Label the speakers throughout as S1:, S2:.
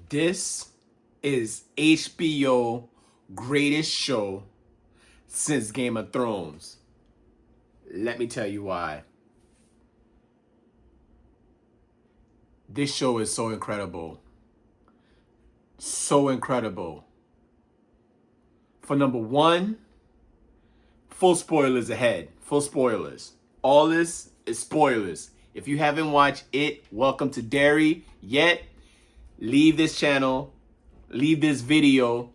S1: This is HBO greatest show since Game of Thrones. Let me tell you why. This show is so incredible. So incredible. For number one, full spoilers ahead. Full spoilers. All this is spoilers. If you haven't watched it, welcome to Derry yet, leave this channel, leave this video,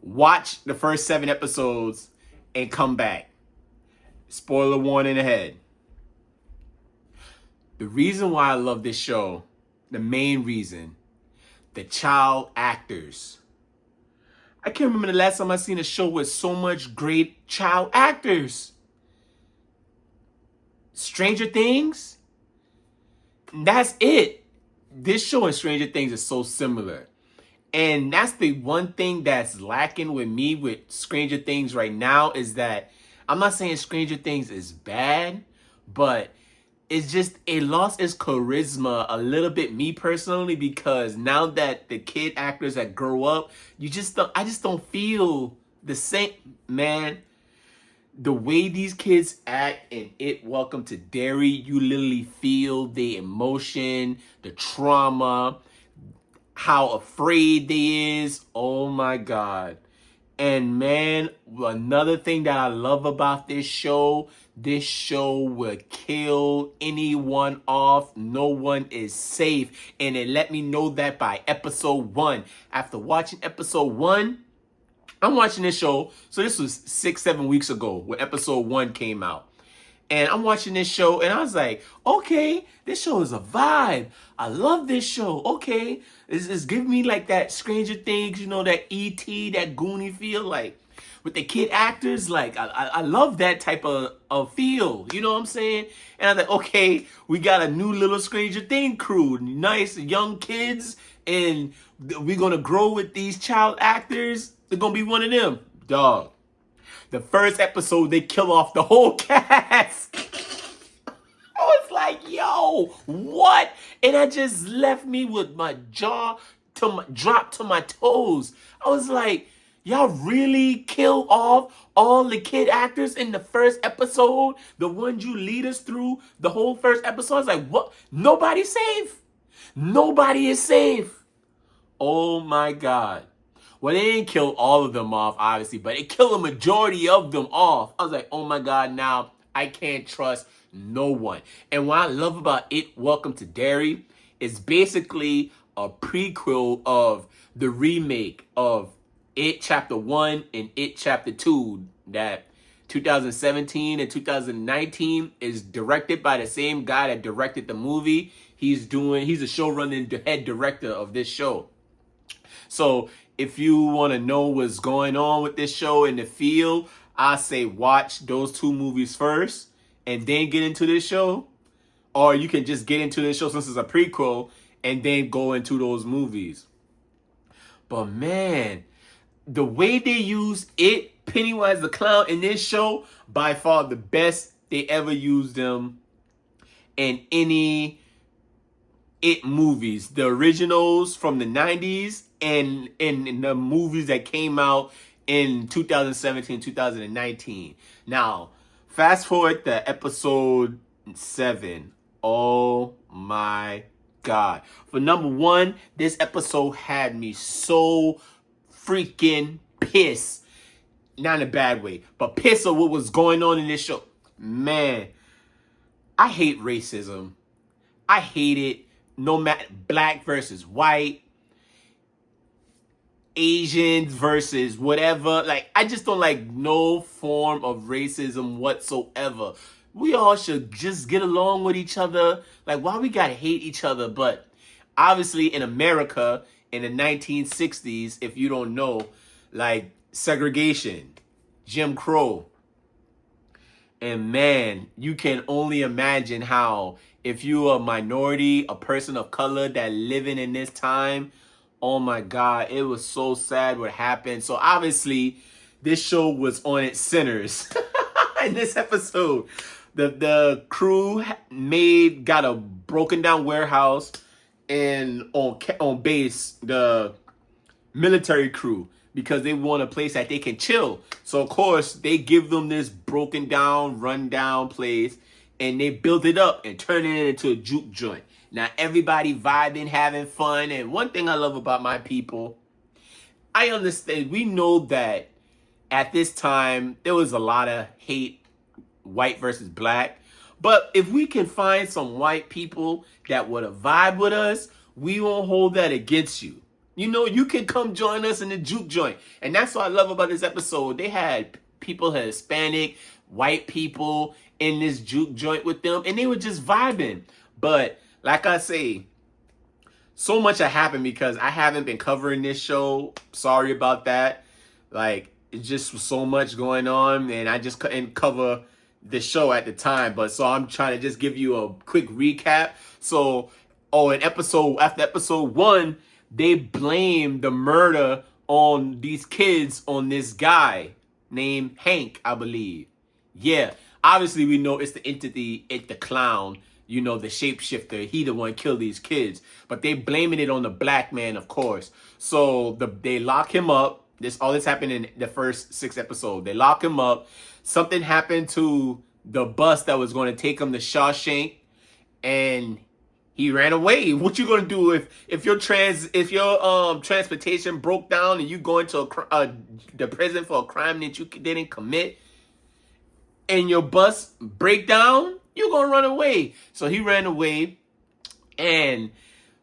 S1: watch the first 7 episodes, and come back. Spoiler warning ahead. The reason why I love this show, the main reason, the child actors. I can't remember the last time I seen a show with so much great child actors. Stranger Things? That's it. This show and Stranger Things is so similar. And that's the one thing that's lacking with me with Stranger Things right now is that I'm not saying Stranger Things is bad, but it's just, it lost its charisma a little bit, me personally, because now that the kid actors that grow up, I just don't feel the same, man. The way these kids act in It Welcome to Derry, you literally feel the emotion, the trauma, how afraid they is. Oh my God. And man, another thing that I love about this show will kill anyone off. No one is safe. And it let me know that by episode 1. After watching episode 1, I'm watching this show. So this was 6-7 weeks ago when episode 1 came out. And I'm watching this show and I was like, okay, this show is a vibe. I love this show. Okay, it's giving me like that Stranger Things, that E.T., that Goonie feel, like with the kid actors. Like I love that type of feel. You know what I'm saying? And I was like, okay, we got a new little Stranger Thing crew, nice young kids, and we're gonna grow with these child actors. They're gonna be one of them, dog. The first episode, they kill off the whole cast. I was like, yo, what? And that just left me with my jaw dropped to my toes. I was like, y'all really kill off all the kid actors in the first episode? The ones you lead us through the whole first episode? I was like, what? Nobody's safe. Nobody is safe. Oh my God. Well, they didn't kill all of them off, obviously, but it killed a majority of them off. I was like, oh my God, now I can't trust no one. And what I love about It Welcome to Derry is basically a prequel of the remake of It Chapter 1 and It Chapter 2 that 2017 and 2019 is directed by the same guy that directed the movie. He's a showrunner and the head director of this show. So if you want to know what's going on with this show in the field, I say watch those 2 movies first and then get into this show. Or you can just get into this show since it's a prequel and then go into those movies. But man, the way they use it, Pennywise the Clown in this show, by far the best they ever used them in any It movies. The originals from the 90s and in the movies that came out in 2017, 2019. Now, fast forward to episode 7. Oh my God. For number 1, this episode had me so freaking pissed. Not in a bad way, but pissed of what was going on in this show. Man, I hate racism. I hate it. No matter black versus white, Asians versus whatever. Like, I just don't like no form of racism whatsoever. We all should just get along with each other. Like, why we gotta hate each other? But obviously in America in the 1960s, if you don't know, like segregation, Jim Crow. And man, you can only imagine how if you're a minority, a person of color that living in this time, oh my God, it was so sad what happened. So obviously, this show was on its sinners in this episode. The crew got a broken down warehouse and on base, the military crew, because they want a place that they can chill. So of course they give them this broken down, run down place, and they build it up and turn it into a juke joint. Now everybody vibing, having fun. And one thing I love about my people, I understand, we know that at this time there was a lot of hate, white versus black. But if we can find some white people that would vibe with us, we won't hold that against you. You know, you can come join us in the juke joint. And that's what I love about this episode. They had people, Hispanic, white people in this juke joint with them, and they were just vibing. But like I say, so much had happened because I haven't been covering this show. Sorry about that. Like, it just was so much going on, and I just couldn't cover the show at the time. But so I'm trying to just give you a quick recap. So, after episode 1, they blame the murder on these kids on this guy named Hank, I believe. Yeah, obviously we know it's the entity, it's the clown, you know, the shapeshifter. He the one killed these kids, but they blaming it on the black man, of course. So they lock him up. All this happened in the first 6 episodes. They lock him up. Something happened to the bus that was going to take him to Shawshank, and he ran away. What you gonna do if your transportation broke down and you go into the prison for a crime that you didn't commit, and your bus break down? You gonna run away. So he ran away, and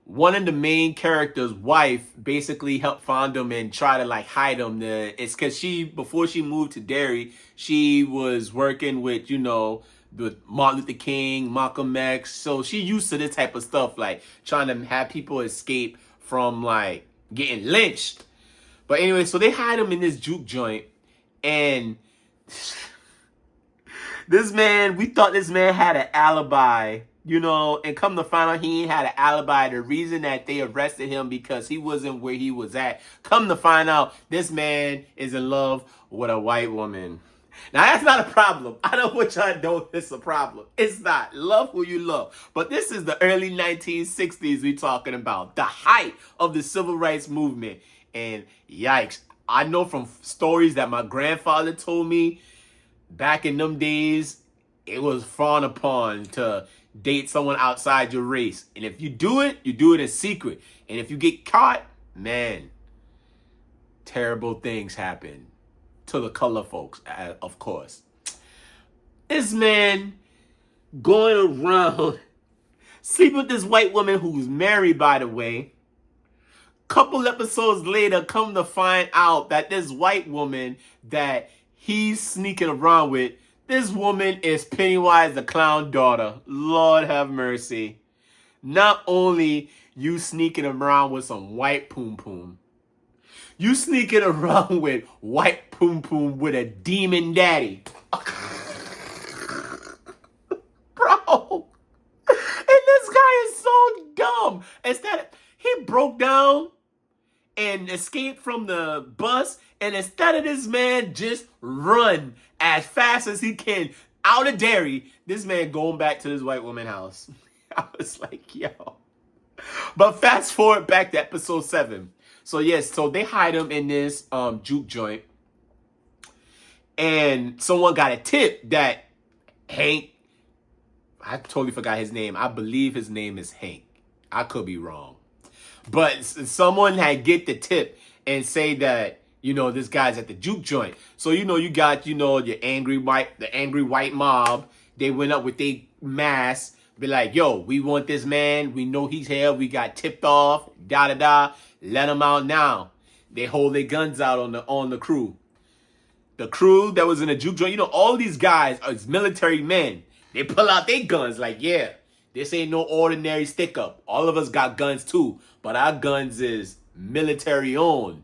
S1: one of the main characters' wife basically helped find him and try to like hide him. It's because before she moved to Derry, she was working with, you know, with Martin Luther King, Malcolm X. So she used to this type of stuff, like trying to have people escape from like getting lynched. But anyway, so they hide him in this juke joint, and this man, we thought this man had an alibi, you know, and come to find out he ain't had an alibi. The reason that they arrested him because he wasn't where he was at. Come to find out this man is in love with a white woman. Now, that's not a problem. I don't want y'all to know it's a problem. It's not. Love who you love. But this is the early 1960s we talking about. The height of the civil rights movement. And yikes. I know from stories that my grandfather told me, back in them days, it was frowned upon to date someone outside your race. And if you do it in secret. And if you get caught, man, terrible things happen. To the color folks, of course. This man going around sleeping with this white woman who's married, by the way. Couple episodes later, come to find out that this white woman that he's sneaking around with, this woman is Pennywise the Clown daughter. Lord have mercy. Not only you sneaking around with some white poom poom, you sneaking around with white poom poom with a demon daddy. Bro. And this guy is so dumb. Instead, he broke down and escaped from the bus. And instead of this man just run as fast as he can out of Derry, this man going back to this white woman's house. I was like, yo. But fast forward back to episode 7. So yes, so they hide him in this juke joint, and someone got a tip that Hank, I totally forgot his name. I believe his name is Hank. I could be wrong, but someone had get the tip and say that, you know, this guy's at the juke joint. So you know, you got, you know, the angry white mob. They went up with their mask, be like, yo, we want this man. We know he's here. We got tipped off. Da da da. Let him out now. They hold their guns out on the crew. The crew that was in the juke joint, you know, all these guys are military men. They pull out their guns like, yeah, this ain't no ordinary stick up. All of us got guns too, but our guns is military owned.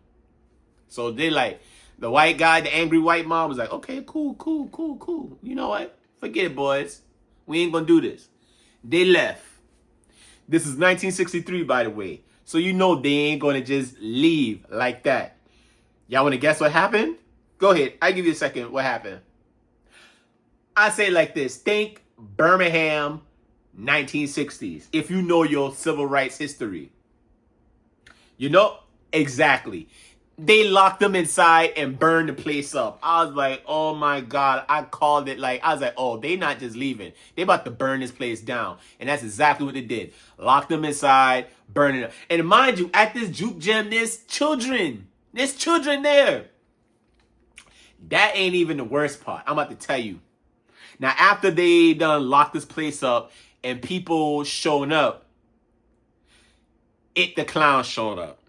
S1: So they like, the white guy, the angry white mob was like, okay, cool. You know what? Forget it, boys. We ain't gonna do this. They left. This is 1963, by the way. So you know they ain't going to just leave like that. Y'all want to guess what happened? Go ahead. I'll give you a second. What happened? I say it like this. Think Birmingham, 1960s. If you know your civil rights history. You know? Exactly. They locked them inside and burned the place up. I was like, oh my God. I called it like, I was like, oh, they not just leaving. They about to burn this place down. And that's exactly what they did. Locked them inside, burn it up. And mind you, at this juke gym, there's children. There's children there. That ain't even the worst part. I'm about to tell you. Now, after they done locked this place up and people showing up, the clown showed up.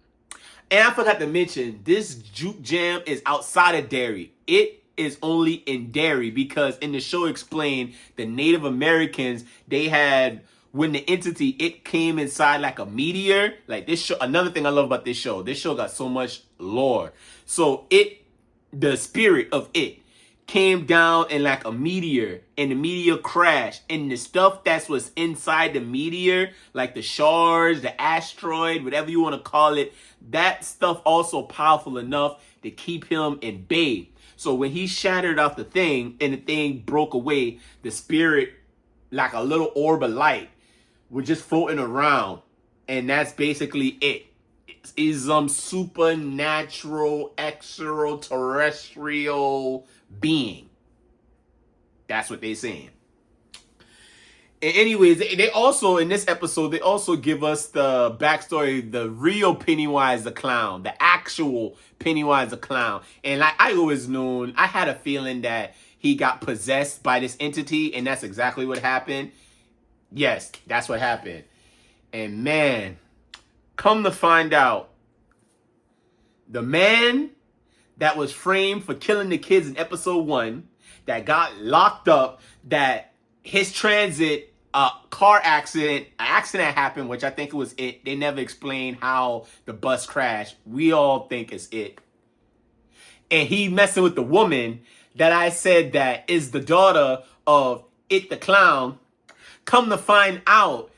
S1: And I forgot to mention, this juke jam is outside of Derry. It is only in Derry because in the show explained the Native Americans, they had, when the entity, it came inside like a meteor. Like this show, another thing I love about this show got so much lore. So the spirit of it came down in like a meteor, and the meteor crashed, and the stuff that was inside the meteor, like the shards, the asteroid, whatever you want to call it, that stuff also powerful enough to keep him in bay. So when he shattered off the thing and the thing broke away, the spirit, like a little orb of light, was just floating around, and that's basically it. Is some supernatural extraterrestrial being. That's what they're saying. And anyways, they also, in this episode, they also give us the backstory, the real Pennywise the Clown, the actual Pennywise the Clown. And like I always known, I had a feeling that he got possessed by this entity, and that's exactly what happened. Yes, that's what happened. And man, come to find out, the man that was framed for killing the kids in episode 1, that got locked up, that his transit, car accident, an accident happened, which I think it was it. They never explained how the bus crashed. We all think it's it. And he messing with the woman that I said that is the daughter of It the Clown. Come to find out,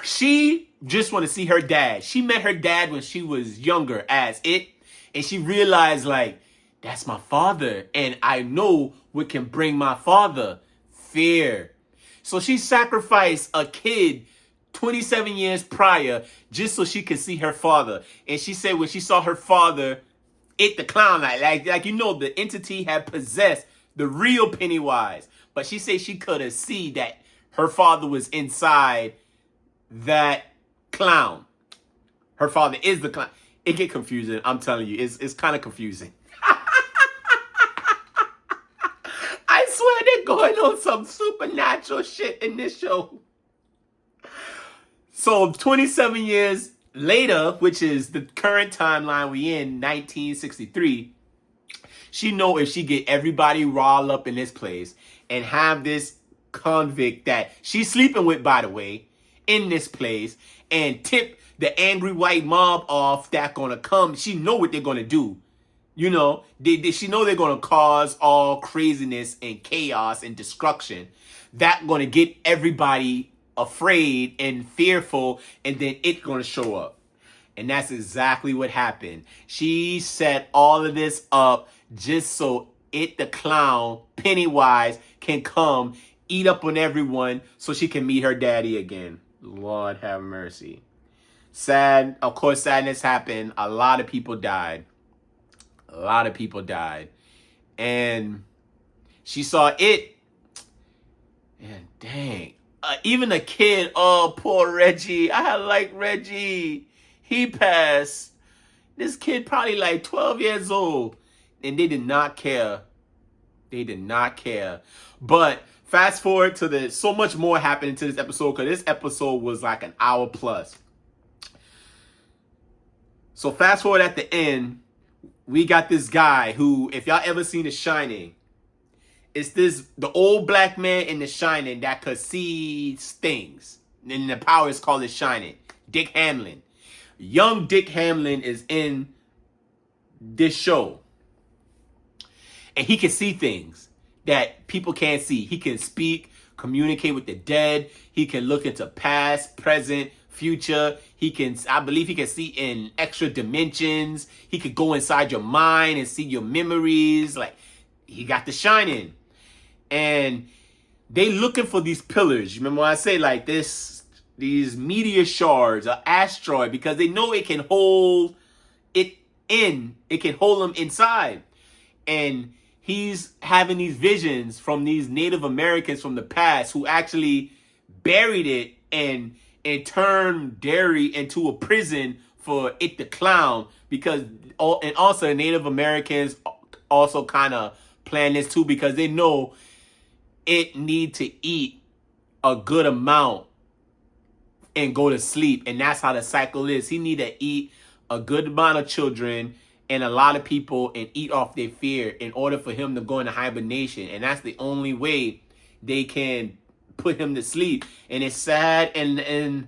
S1: she just want to see her dad. She met her dad when she was younger as it, and she realized, like, that's my father, and I know what can bring my father, fear. So she sacrificed a kid 27 years prior just so she could see her father. And she said when she saw her father, It the Clown, like you know, the entity had possessed the real Pennywise. But she said she could have seen that her father was inside that clown. Her father is the clown. It get confusing. I'm telling you, it's kind of confusing. I swear they're going on some supernatural shit in this show. So 27 years later, which is the current timeline we in, 1963, she know if she get everybody riled up in this place and have this convict that she's sleeping with, by the way, in this place, and tip the angry white mob off that gonna come. She know what they're gonna do. You know, she know they're gonna cause all craziness and chaos and destruction. That gonna get everybody afraid and fearful, and then it's gonna show up. And that's exactly what happened. She set all of this up just so It the Clown, Pennywise, can come eat up on everyone so she can meet her daddy again. Lord have mercy. Sad. Of course, sadness happened. A lot of people died. A lot of people died. And she saw it. And dang. Even a kid. Oh, poor Reggie. I like Reggie. He passed. This kid probably like 12 years old. And they did not care. They did not care. But fast forward to so much more happened to this episode, because this episode was like an hour plus. So fast forward at the end, we got this guy who, if y'all ever seen The Shining, it's the old black man in The Shining that could see things. And the power is called The Shining. Dick Hamlin. Young Dick Hamlin is in this show. And he can see things that people can't see. He can speak, communicate with the dead. He can look into past, present, future. I believe he can see in extra dimensions. He could go inside your mind and see your memories. Like, he got The Shining. And they looking for these pillars. You remember when I say like this, these meteor shards, an asteroid, because they know it can hold it in. It can hold them inside. And he's having these visions from these Native Americans from the past who actually buried it and turned Derry into a prison for it the clown, because and also the Native Americans also kind of plan this too, because they know it need to eat a good amount and go to sleep. And that's how the cycle is. He need to eat a good amount of children and a lot of people and eat off their fear in order for him to go into hibernation. And that's the only way they can put him to sleep. And it's sad, and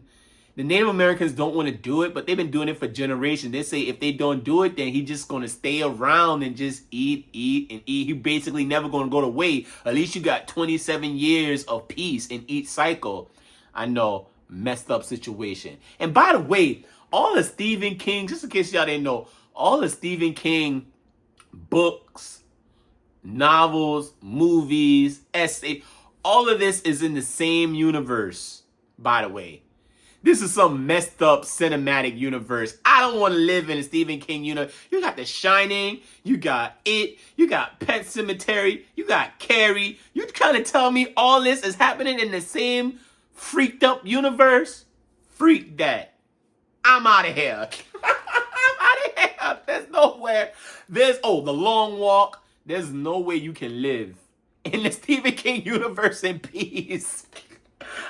S1: the Native Americans don't want to do it, but they've been doing it for generations. They say if they don't do it, then he's just going to stay around and just eat, and eat. He basically never going to go away. At least you got 27 years of peace in each cycle. I know, messed up situation. And by the way, all the Stephen King, just in case y'all didn't know, all the Stephen King books, novels, movies, essays, all of this is in the same universe, by the way. This is some messed up cinematic universe. I don't want to live in a Stephen King universe. You got The Shining, you got It, you got Pet Sematary, you got Carrie. You kind of tell me all this is happening in the same freaked up universe? Freak that. I'm out of here. I'm out of here. There's nowhere. The Long Walk. There's no way you can live in the Stephen King universe in peace.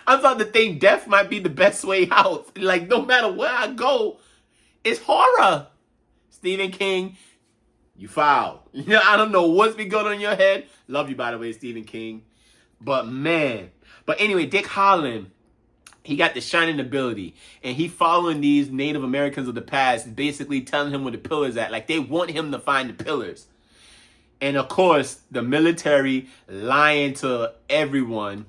S1: I'm starting to think death might be the best way out. Like, no matter where I go, it's horror. Stephen King, you foul. I don't know what's been going on in your head. Love you, by the way, Stephen King. But, man. But anyway, Dick Holland, he got the shining ability. And he following these Native Americans of the past, basically telling him where the pillars at. Like, they want him to find the pillars. And, of course, the military lying to everyone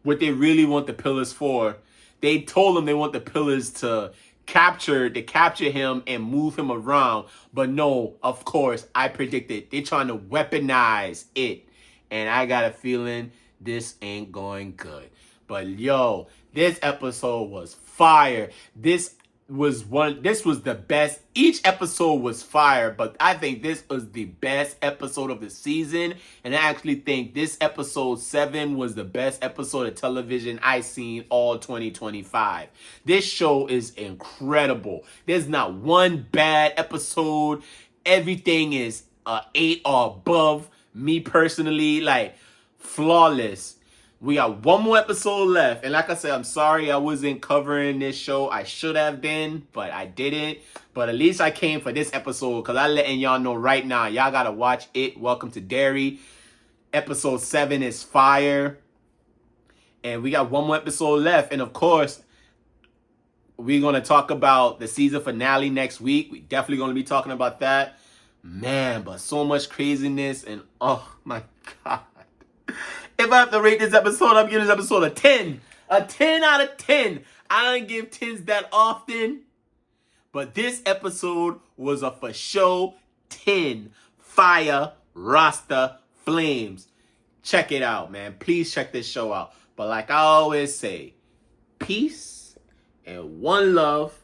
S1: what they really want the pillars for. They told him they want the pillars to capture him and move him around. But no, of course, I predicted they're trying to weaponize it. And I got a feeling this ain't going good. But yo, this episode was fire. This was the best. Each episode was fire, but I think this was the best episode of the season. And I actually think this episode 7 was the best episode of television I seen all 2025. This show is incredible. There's not one bad episode. Everything is 8 or above. Me personally, like, flawless. We got one more episode left. And like I said, I'm sorry I wasn't covering this show. I should have been, but I didn't. But at least I came for this episode, because I'm letting y'all know right now. Y'all got to watch it. Welcome to Derry. Episode 7 is fire. And we got one more episode left. And of course, we're going to talk about the season finale next week. We definitely going to be talking about that. Man, but so much craziness. And oh my God. If I have to rate this episode, I'm giving this episode a 10. A 10 out of 10. I don't give 10s that often. But this episode was a for show 10. Fire, Rasta, Flames. Check it out, man. Please check this show out. But like I always say, peace and one love,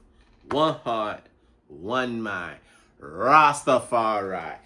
S1: one heart, one mind. Rastafari.